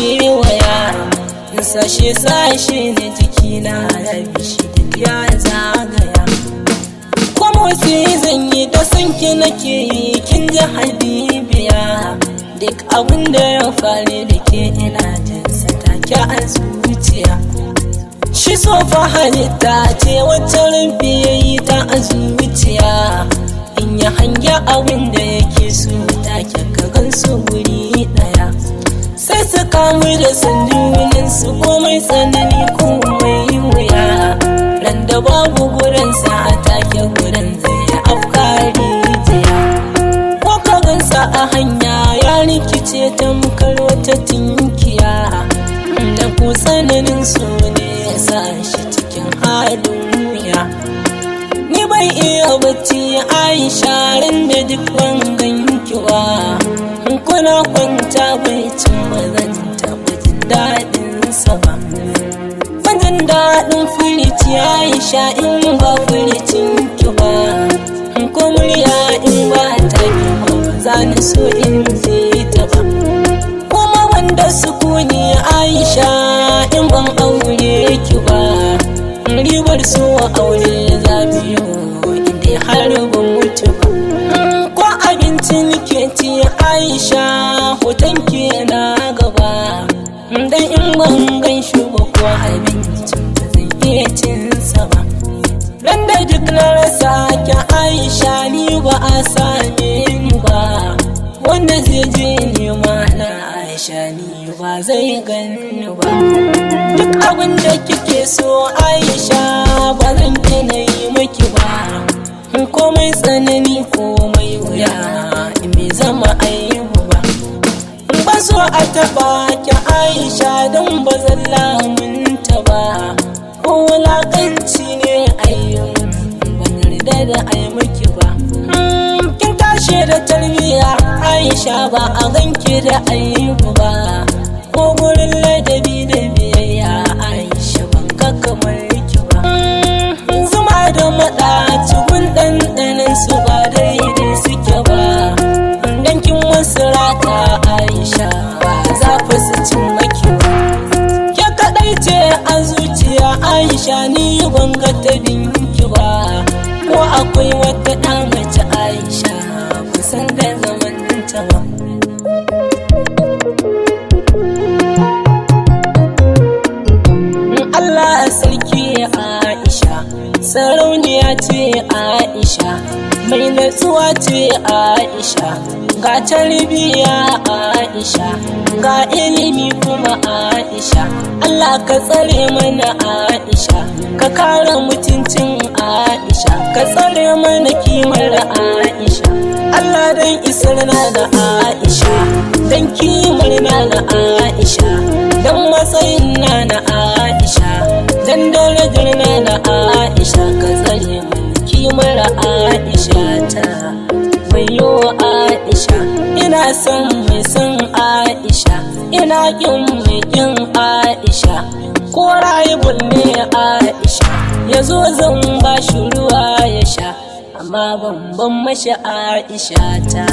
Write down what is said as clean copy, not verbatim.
kewaya sashe na jikina rabi shi duk ya zagaya. Kuma sai zan yi da sanki nake yi kin ji habibiya, duk abin da ya faru da ke ina jin sa take a zuciya. Shi so fa halitta ce wacce rufi ya yi ta a zuciya, in ya hangi abin da yake so take ka gansu guri daya. Sai su kamu da sandunan su komai tsanani komai wuya, ran da babu gurinsa a take gurin zai afkari jiya. Ko ka gansa a hanya ya rikice tamkar wata tinkiya, da ku tsananin su ne ya sa shi cikin halin wuya. Ni bai iya bacci Aisha ran da duk ban ganki ba, kuna kwanta bai cin ba zan taɓa jin daɗin sa ba. Ban jin daɗin furici Aisha in ba furicin ki ba, ko murya in ba ta ki ba za ni so in ji ta ba. Kuma wanda sukuni Aisha in ban aure ki ba, ribar so aure za biyo inda har ban mutu ba. Ko abincin ke ci Aisha hoton ke na gaba, dan in ban gan shi ba ko abincin ba zan iya cin sa ba. Dan da duk na rasa ki Aisha ni ba a same ni ba, wanda zai je nema na Aisha ni ba zai gani ba. Duk abin da kike so Aisha ba zan kina yi miki ba, komai tsanani komai wuya in bai zama aibu ba. Ba so a taba ki Aisha don ba zan lamunta ba, ko wulakanci ne ayyun ban yarda da ai miki ba. Kin tashi da tarbiya Aisha ba a ganki da aibu ba, ko gurin ladabi da biyayya Aisha ban ga kamar ki ba. Zuma da maɗaci gun ɗanɗanin su ba daidai suke ba, dan kin wasu rata Aisha ba za fa su cin maki ba. Ke kaɗai ce a zuciya Aisha ni ban ga ta binki ba, ko akwai wata ɗa mace Aisha ba san da zaman ta ba. Allah sarki Aisha sarauniya ce Aisha, mai natsuwa ce Aisha, ga tarbiya Aisha, ga ilimi kuma Aisha. Allah ka tsare mana Aisha, ka kare mutuncin Aisha, ka tsare mana kimar Aisha. Allah dan isar na da Aisha, dan kimar na da Aisha, dan matsayin na da Aisha, dan darajar na da Aisha, ka tsare mana kimar Aisha ta. Wayo Aisha ina son mai son Aisha, ina kin mai kin Aisha, ko rayuwar ne Aisha yazo zan ba shi ruwa ya sha, amma ban mashi Aisha ta.